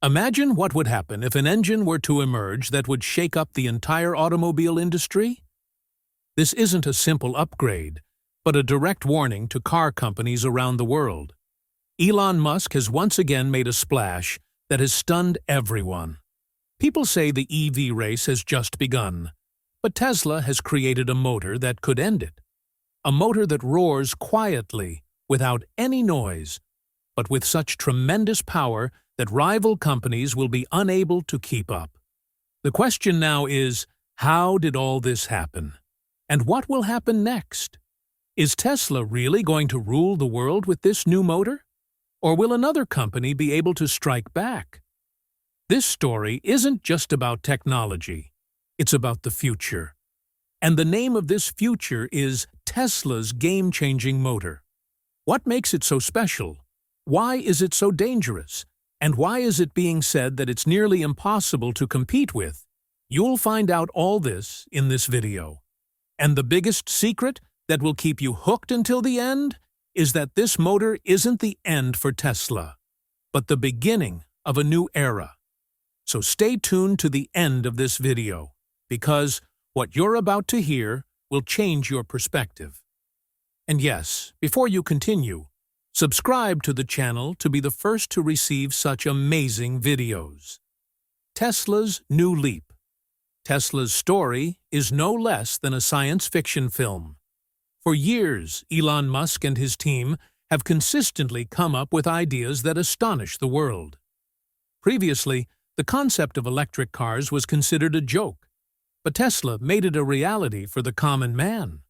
Imagine what would happen if an engine were to emerge that would shake up the entire automobile industry. This isn't a simple upgrade, but a direct warning to car companies around the world. Elon Musk has once again made a splash that has stunned everyone. People say the EV race has just begun, but Tesla has created a motor that could end it. A motor that roars quietly, without any noise, but with such tremendous power that rival companies will be unable to keep up. The question now is, how did all this happen? And what will happen next? Is Tesla really going to rule the world with this new motor? Or will another company be able to strike back? This story isn't just about technology. It's about the future. And the name of this future is Tesla's game-changing motor. What makes it so special? Why is it so dangerous? And why is it being said that it's nearly impossible to compete with? You'll find out all this in this video. And the biggest secret that will keep you hooked until the end is that this motor isn't the end for Tesla, but the beginning of a new era. So stay tuned to the end of this video, because what you're about to hear will change your perspective. And yes, before you continue, subscribe to the channel to be the first to receive such amazing videos. Tesla's new leap. Tesla's story is no less than a science fiction film. For years, Elon Musk and his team have consistently come up with ideas that astonish the world. Previously, the concept of electric cars was considered a joke, but Tesla made it a reality for the common man.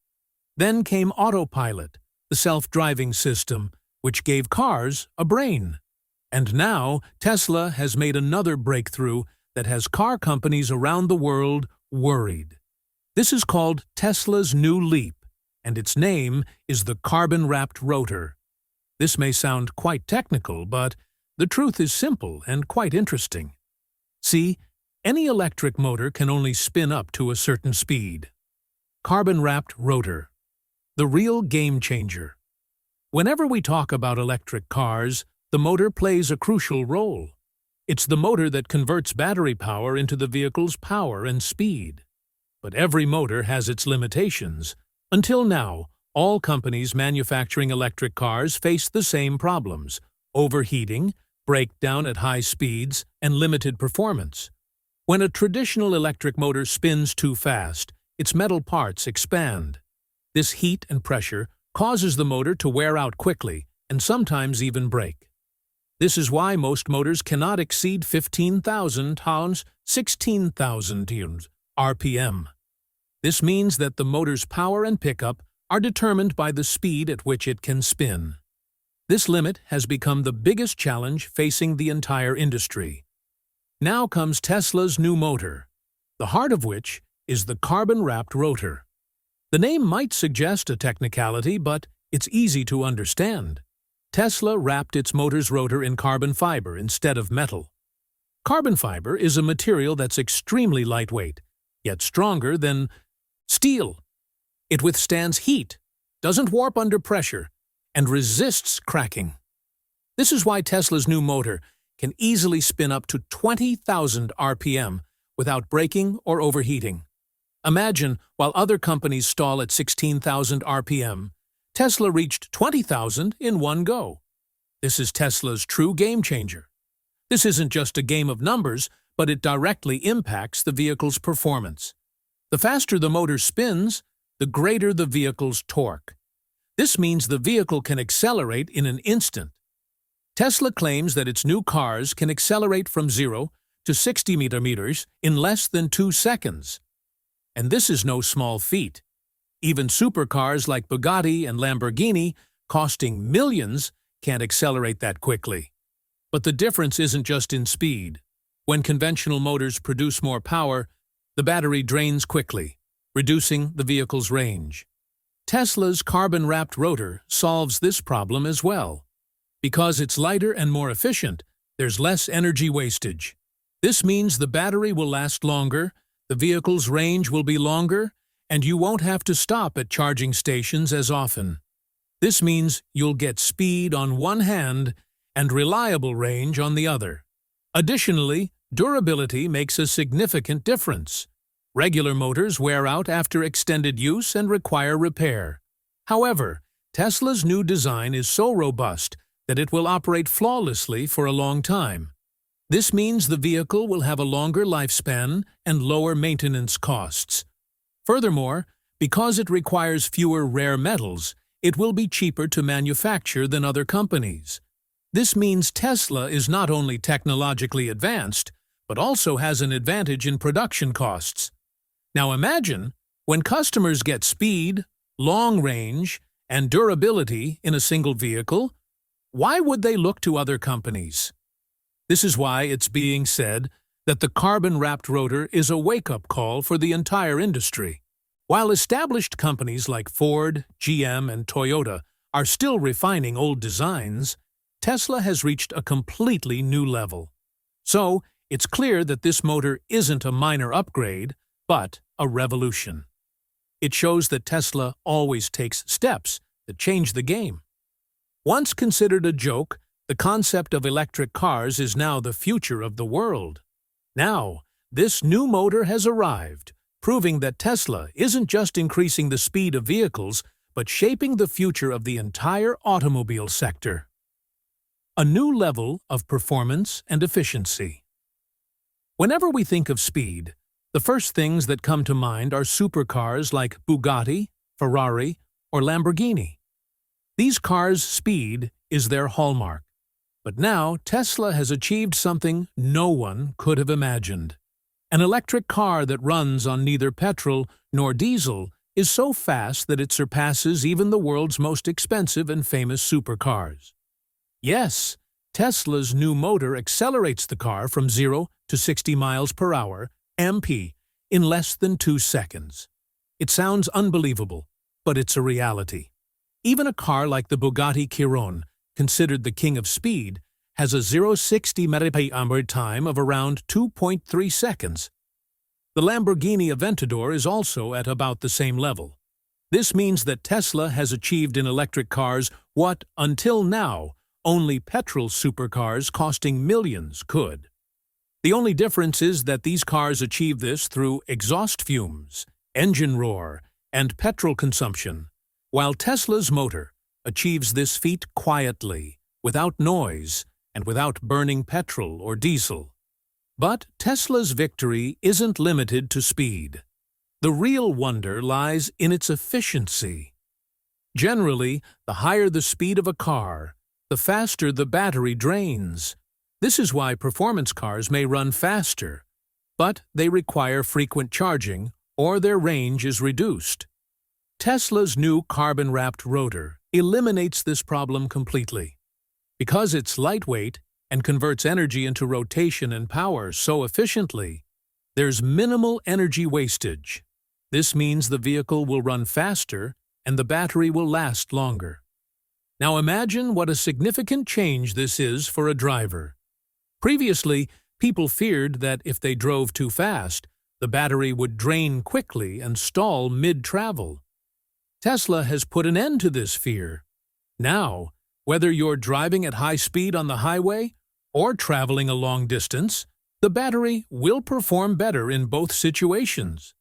Then came autopilot, the self-driving system, which gave cars a brain. And now, Tesla has made another breakthrough that has car companies around the world worried. This is called Tesla's new leap, and its name is the carbon-wrapped rotor. This may sound quite technical, but the truth is simple and quite interesting. See, any electric motor can only spin up to a certain speed. Carbon-wrapped rotor. The real game-changer. Whenever we talk about electric cars, the motor plays a crucial role. It's the motor that converts battery power into the vehicle's power and speed. But every motor has its limitations. Until now, all companies manufacturing electric cars face the same problems: overheating, breakdown at high speeds, and limited performance. When a traditional electric motor spins too fast, its metal parts expand. This heat and pressure causes the motor to wear out quickly and sometimes even break. This is why most motors cannot exceed 15,000 pounds, 16,000 RPM. This means that the motor's power and pickup are determined by the speed at which it can spin. This limit has become the biggest challenge facing the entire industry. Now comes Tesla's new motor, the heart of which is the carbon-wrapped rotor. The name might suggest a technicality, but it's easy to understand. Tesla wrapped its motor's rotor in carbon fiber instead of metal. Carbon fiber is a material that's extremely lightweight, yet stronger than steel. It withstands heat, doesn't warp under pressure, and resists cracking. This is why Tesla's new motor can easily spin up to 20,000 RPM without breaking or overheating. Imagine, while other companies stall at 16,000 RPM, Tesla reached 20,000 in one go. This is Tesla's true game-changer. This isn't just a game of numbers, but it directly impacts the vehicle's performance. The faster the motor spins, the greater the vehicle's torque. This means the vehicle can accelerate in an instant. Tesla claims that its new cars can accelerate from 0 to 60 meters in less than 2 seconds. And this is no small feat. Even supercars like Bugatti and Lamborghini, costing millions, can't accelerate that quickly. But the difference isn't just in speed. When conventional motors produce more power, the battery drains quickly, reducing the vehicle's range. Tesla's carbon-wrapped rotor solves this problem as well. Because it's lighter and more efficient, there's less energy wastage. This means the battery will last longer, the vehicle's range will be longer, and you won't have to stop at charging stations as often. This means you'll get speed on one hand and reliable range on the other. Additionally, durability makes a significant difference. Regular motors wear out after extended use and require repair. However, Tesla's new design is so robust that it will operate flawlessly for a long time. This means the vehicle will have a longer lifespan and lower maintenance costs. Furthermore, because it requires fewer rare metals, it will be cheaper to manufacture than other companies. This means Tesla is not only technologically advanced, but also has an advantage in production costs. Now imagine, when customers get speed, long range, and durability in a single vehicle, why would they look to other companies? This is why it's being said that the carbon-wrapped rotor is a wake-up call for the entire industry. While established companies like Ford, GM, and Toyota are still refining old designs, Tesla has reached a completely new level. So, it's clear that this motor isn't a minor upgrade, but a revolution. It shows that Tesla always takes steps that change the game. Once considered a joke, the concept of electric cars is now the future of the world. Now, this new motor has arrived, proving that Tesla isn't just increasing the speed of vehicles, but shaping the future of the entire automobile sector. A new level of performance and efficiency. Whenever we think of speed, the first things that come to mind are supercars like Bugatti, Ferrari, or Lamborghini. These cars' speed is their hallmark. But now Tesla has achieved something no one could have imagined. An electric car that runs on neither petrol nor diesel is so fast that it surpasses even the world's most expensive and famous supercars. Yes, Tesla's new motor accelerates the car from 0 to 60 miles per hour, MP, in less than 2 seconds. It sounds unbelievable, but it's a reality. Even a car like the Bugatti Chiron, considered the king of speed, has a 0-60 mph time of around 2.3 seconds. The Lamborghini Aventador is also at about the same level. This means that Tesla has achieved in electric cars what, until now, only petrol supercars costing millions could. The only difference is that these cars achieve this through exhaust fumes, engine roar, and petrol consumption, while Tesla's motor achieves this feat quietly, without noise, and without burning petrol or diesel. But Tesla's victory isn't limited to speed. The real wonder lies in its efficiency. Generally, the higher the speed of a car, the faster the battery drains. This is why performance cars may run faster, but they require frequent charging or their range is reduced. Tesla's new carbon-wrapped rotor eliminates this problem completely. Because it's lightweight and converts energy into rotation and power so efficiently, there's minimal energy wastage. This means the vehicle will run faster and the battery will last longer. Now imagine what a significant change this is for a driver. Previously, people feared that if they drove too fast, the battery would drain quickly and stall mid-travel. Tesla has put an end to this fear. Now, whether you're driving at high speed on the highway or traveling a long distance, the battery will perform better in both situations.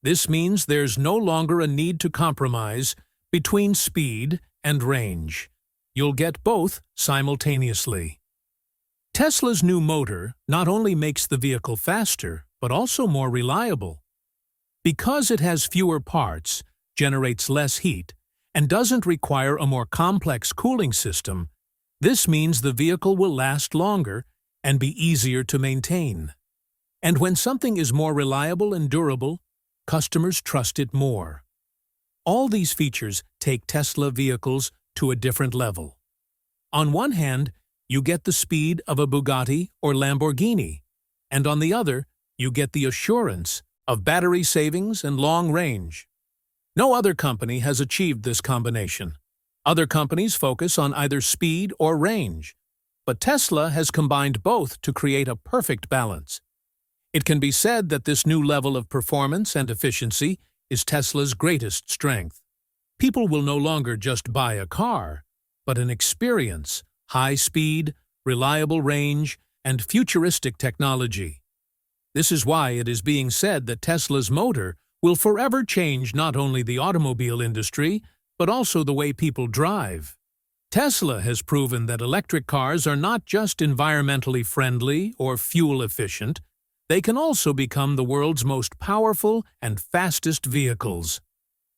This means there's no longer a need to compromise between speed and range. You'll get both simultaneously. Tesla's new motor not only makes the vehicle faster, but also more reliable. Because it has fewer parts, generates less heat, and doesn't require a more complex cooling system, this means the vehicle will last longer and be easier to maintain. And when something is more reliable and durable, customers trust it more. All these features take Tesla vehicles to a different level. On one hand, you get the speed of a Bugatti or Lamborghini, and on the other, you get the assurance of battery savings and long range. No other company has achieved this combination. Other companies focus on either speed or range, but Tesla has combined both to create a perfect balance. It can be said that this new level of performance and efficiency is Tesla's greatest strength. People will no longer just buy a car, but an experience, high speed, reliable range, and futuristic technology. This is why it is being said that Tesla's motor will forever change not only the automobile industry, but also the way people drive. Tesla has proven that electric cars are not just environmentally friendly or fuel efficient, they can also become the world's most powerful and fastest vehicles.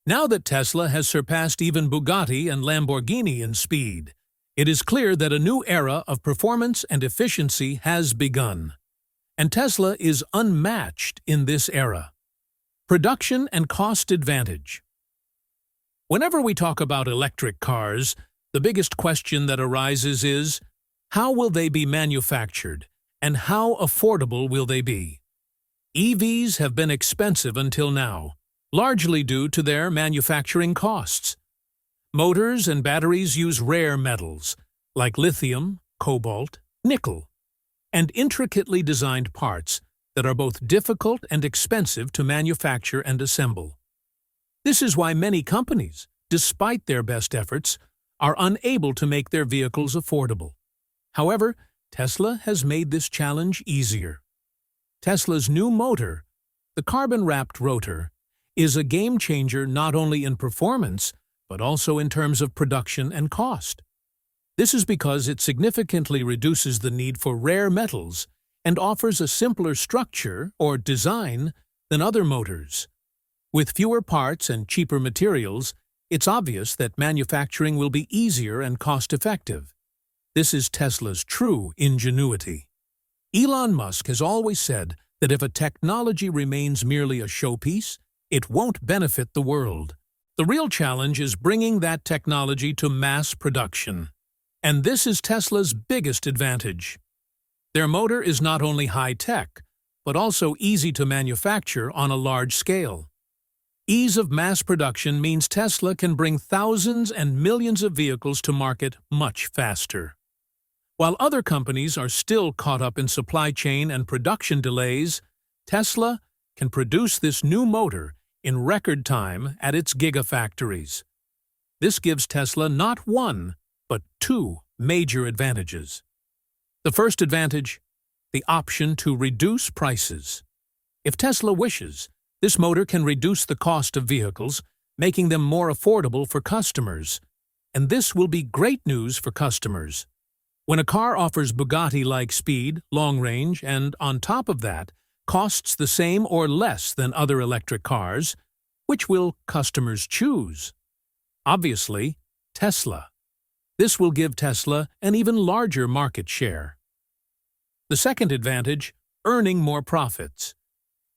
Now that Tesla has surpassed even Bugatti and Lamborghini in speed, it is clear that a new era of performance and efficiency has begun. And Tesla is unmatched in this era. Production and cost advantage. Whenever we talk about electric cars, the biggest question that arises is, how will they be manufactured, and how affordable will they be? EVs have been expensive until now, largely due to their manufacturing costs. Motors and batteries use rare metals, like lithium, cobalt, nickel, and intricately designed parts that are both difficult and expensive to manufacture and assemble. This is why many companies, despite their best efforts, are unable to make their vehicles affordable. However, Tesla has made this challenge easier. Tesla's new motor, the carbon-wrapped rotor, is a game-changer not only in performance, but also in terms of production and cost. This is because it significantly reduces the need for rare metals and offers a simpler structure or design than other motors. With fewer parts and cheaper materials, it's obvious that manufacturing will be easier and cost-effective. This is Tesla's true ingenuity. Elon Musk has always said that if a technology remains merely a showpiece, it won't benefit the world. The real challenge is bringing that technology to mass production. And this is Tesla's biggest advantage. Their motor is not only high-tech, but also easy to manufacture on a large scale. Ease of mass production means Tesla can bring thousands and millions of vehicles to market much faster. While other companies are still caught up in supply chain and production delays, Tesla can produce this new motor in record time at its gigafactories. This gives Tesla not one, but two major advantages. The first advantage, the option to reduce prices. If Tesla wishes, this motor can reduce the cost of vehicles, making them more affordable for customers. And this will be great news for customers. When a car offers Bugatti-like speed, long range, and on top of that, costs the same or less than other electric cars, which will customers choose? Obviously, Tesla. This will give Tesla an even larger market share. The second advantage, earning more profits.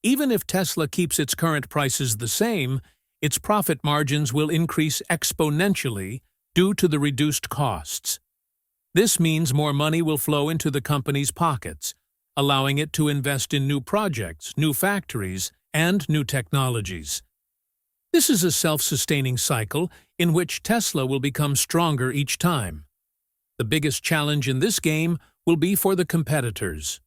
Even if Tesla keeps its current prices the same, its profit margins will increase exponentially due to the reduced costs. This means more money will flow into the company's pockets, allowing it to invest in new projects, new factories, and new technologies. This is a self-sustaining cycle in which Tesla will become stronger each time. The biggest challenge in this game will be for the competitors.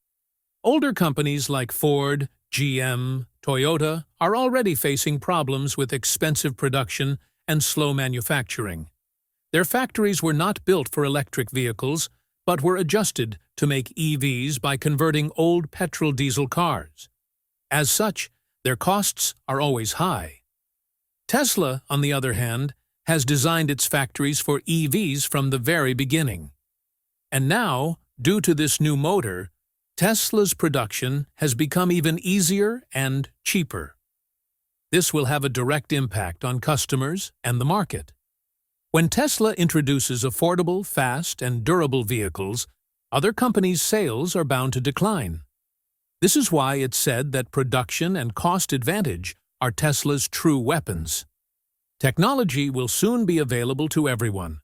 Older companies like Ford, GM, Toyota are already facing problems with expensive production and slow manufacturing. Their factories were not built for electric vehicles, but were adjusted to make EVs by converting old petrol-diesel cars. As such, their costs are always high. Tesla, on the other hand, has designed its factories for EVs from the very beginning. And now, due to this new motor, Tesla's production has become even easier and cheaper. This will have a direct impact on customers and the market. When Tesla introduces affordable, fast, and durable vehicles, other companies' sales are bound to decline. This is why it's said that production and cost advantage are Tesla's true weapons. Technology will soon be available to everyone,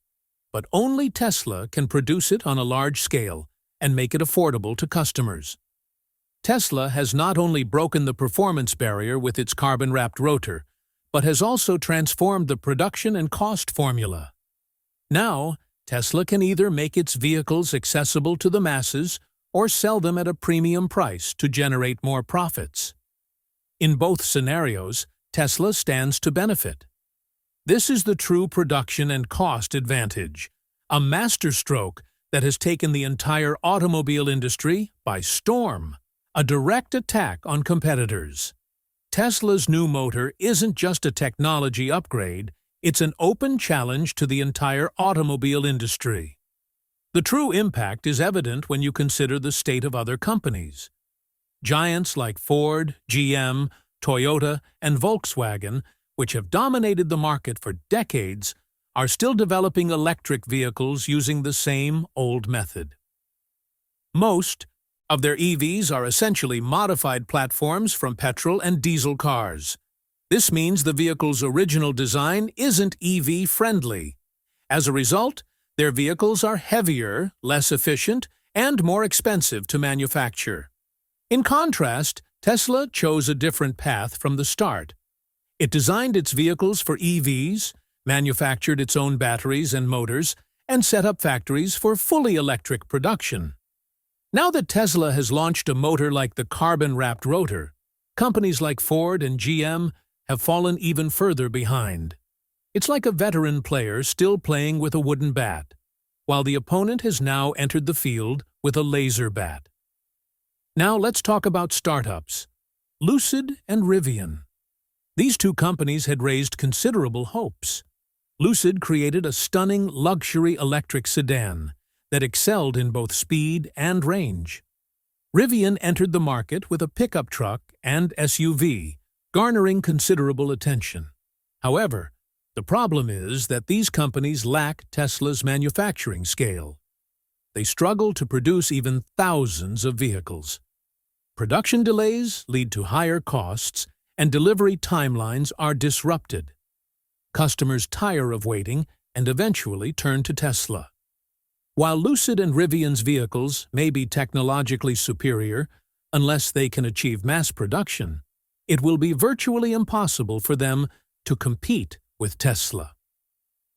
but only Tesla can produce it on a large scale and make it affordable to customers. Tesla has not only broken the performance barrier with its carbon-wrapped rotor, but has also transformed the production and cost formula. Now, Tesla can either make its vehicles accessible to the masses or sell them at a premium price to generate more profits. In both scenarios, Tesla stands to benefit. This is the true production and cost advantage, a masterstroke that has taken the entire automobile industry by storm, a direct attack on competitors. Tesla's new motor isn't just a technology upgrade, it's an open challenge to the entire automobile industry. The true impact is evident when you consider the state of other companies. Giants like Ford, GM, Toyota, and Volkswagen, which have dominated the market for decades, are still developing electric vehicles using the same old method. Most of their EVs are essentially modified platforms from petrol and diesel cars. This means the vehicle's original design isn't EV-friendly. As a result, their vehicles are heavier, less efficient, and more expensive to manufacture. In contrast, Tesla chose a different path from the start. It designed its vehicles for EVs, manufactured its own batteries and motors, and set up factories for fully electric production. Now that Tesla has launched a motor like the carbon-wrapped rotor, companies like Ford and GM have fallen even further behind. It's like a veteran player still playing with a wooden bat, while the opponent has now entered the field with a laser bat. Now let's talk about startups. Lucid and Rivian. These two companies had raised considerable hopes. Lucid created a stunning luxury electric sedan that excelled in both speed and range. Rivian entered the market with a pickup truck and SUV, garnering considerable attention. However, the problem is that these companies lack Tesla's manufacturing scale. They struggle to produce even thousands of vehicles. Production delays lead to higher costs, and delivery timelines are disrupted. Customers tire of waiting and eventually turn to Tesla. While Lucid and Rivian's vehicles may be technologically superior, unless they can achieve mass production, it will be virtually impossible for them to compete with Tesla.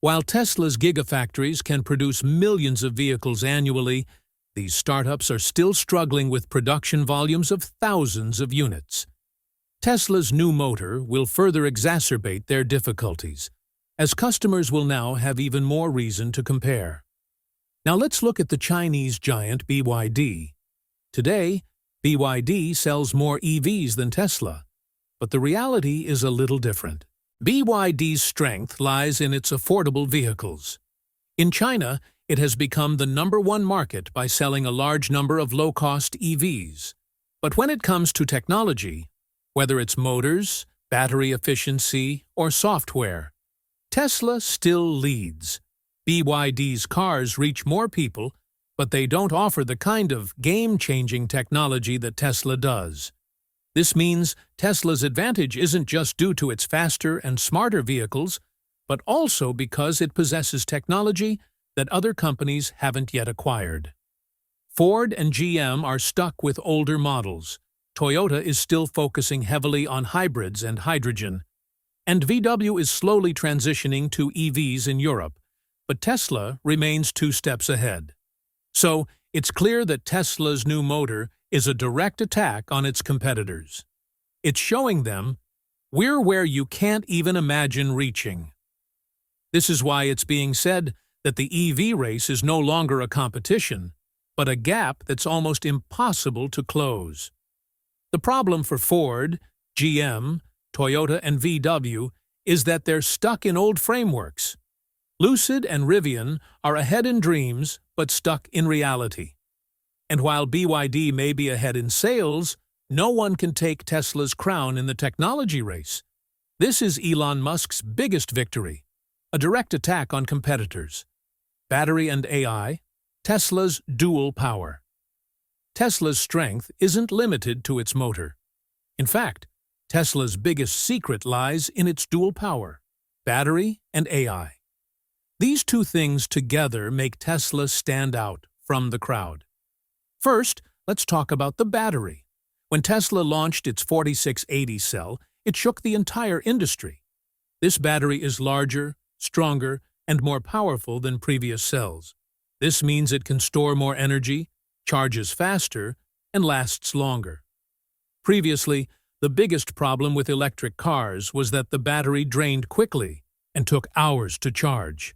While Tesla's gigafactories can produce millions of vehicles annually, these startups are still struggling with production volumes of thousands of units. Tesla's new motor will further exacerbate their difficulties, as customers will now have even more reason to compare. Now let's look at the Chinese giant BYD. Today, BYD sells more EVs than Tesla, but the reality is a little different. BYD's strength lies in its affordable vehicles. In China, it has become the #1 market by selling a large number of low-cost EVs. But when it comes to technology, whether it's motors, battery efficiency, or software, Tesla still leads. BYD's cars reach more people, but they don't offer the kind of game-changing technology that Tesla does. This means Tesla's advantage isn't just due to its faster and smarter vehicles, but also because it possesses technology that other companies haven't yet acquired. Ford and GM are stuck with older models. Toyota is still focusing heavily on hybrids and hydrogen, and VW is slowly transitioning to EVs in Europe, but Tesla remains 2 steps ahead. So, it's clear that Tesla's new motor is a direct attack on its competitors. It's showing them, we're where you can't even imagine reaching. This is why it's being said that the EV race is no longer a competition, but a gap that's almost impossible to close. The problem for Ford, GM, Toyota, and VW is that they're stuck in old frameworks. Lucid and Rivian are ahead in dreams, but stuck in reality. And while BYD may be ahead in sales, no one can take Tesla's crown in the technology race. This is Elon Musk's biggest victory, a direct attack on competitors. Battery and AI, Tesla's dual power. Tesla's strength isn't limited to its motor. In fact, Tesla's biggest secret lies in its dual power, battery and AI. These two things together make Tesla stand out from the crowd. First, let's talk about the battery. When Tesla launched its 4680 cell, it shook the entire industry. This battery is larger, stronger, and more powerful than previous cells. This means it can store more energy, charges faster, and lasts longer. Previously, the biggest problem with electric cars was that the battery drained quickly and took hours to charge.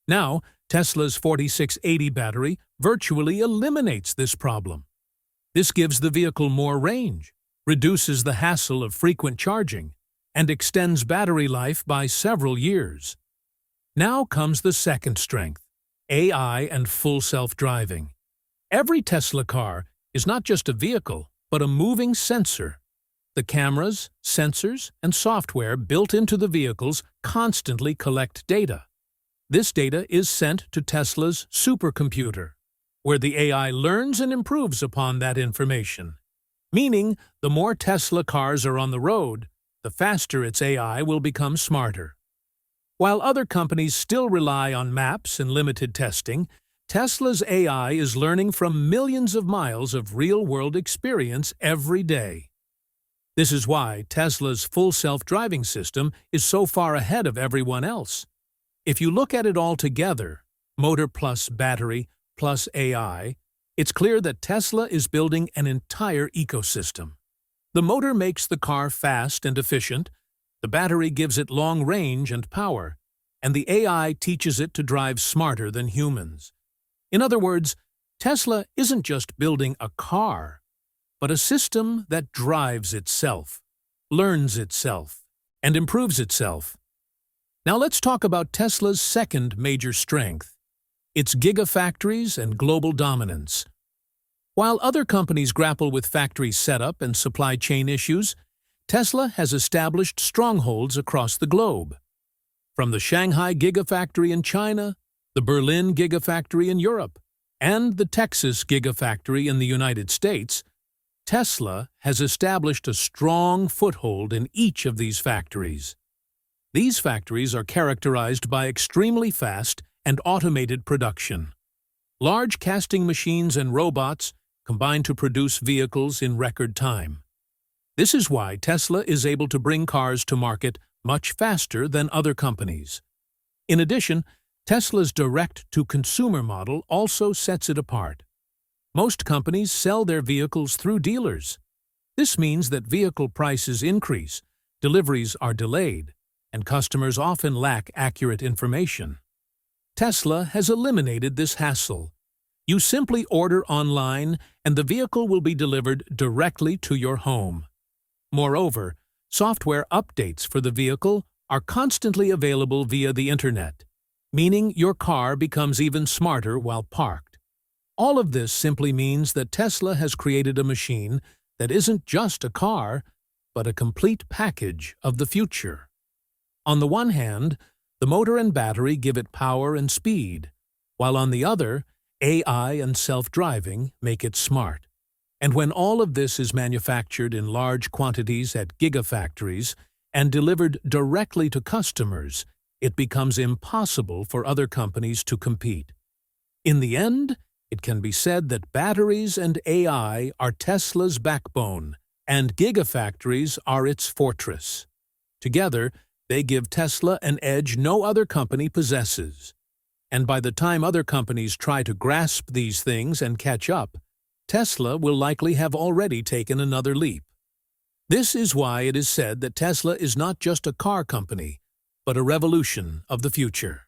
Now, Tesla's 4680 battery virtually eliminates this problem. This gives the vehicle more range, reduces the hassle of frequent charging, and extends battery life by several years. Now comes the second strength: AI and full self-driving. Every Tesla car is not just a vehicle, but a moving sensor. The cameras, sensors, and software built into the vehicles constantly collect data. This data is sent to Tesla's supercomputer, where the AI learns and improves upon that information. Meaning, the more Tesla cars are on the road, the faster its AI will become smarter. While other companies still rely on maps and limited testing, Tesla's AI is learning from millions of miles of real-world experience every day. This is why Tesla's full self-driving system is so far ahead of everyone else. If you look at it all together, motor plus battery plus AI, it's clear that Tesla is building an entire ecosystem. The motor makes the car fast and efficient, the battery gives it long range and power, and the AI teaches it to drive smarter than humans. In other words, Tesla isn't just building a car, but a system that drives itself, learns itself, and improves itself. Now let's talk about Tesla's second major strength: its gigafactories and global dominance. While other companies grapple with factory setup and supply chain issues, Tesla has established strongholds across the globe. From the Shanghai Gigafactory in China, the Berlin Gigafactory in Europe, and the Texas Gigafactory in the United States, Tesla has established a strong foothold in each of these factories. These factories are characterized by extremely fast and automated production. Large casting machines and robots combine to produce vehicles in record time. This is why Tesla is able to bring cars to market much faster than other companies. In addition, Tesla's direct-to-consumer model also sets it apart. Most companies sell their vehicles through dealers. This means that vehicle prices increase, deliveries are delayed, and customers often lack accurate information. Tesla has eliminated this hassle. You simply order online, and the vehicle will be delivered directly to your home. Moreover, software updates for the vehicle are constantly available via the internet, meaning your car becomes even smarter while parked. All of this simply means that Tesla has created a machine that isn't just a car, but a complete package of the future. On the one hand, the motor and battery give it power and speed, while on the other, AI and self-driving make it smart. And when all of this is manufactured in large quantities at gigafactories and delivered directly to customers, it becomes impossible for other companies to compete. In the end, it can be said that batteries and AI are Tesla's backbone, and gigafactories are its fortress. Together, they give Tesla an edge no other company possesses. And by the time other companies try to grasp these things and catch up, Tesla will likely have already taken another leap. This is why it is said that Tesla is not just a car company, but a revolution of the future.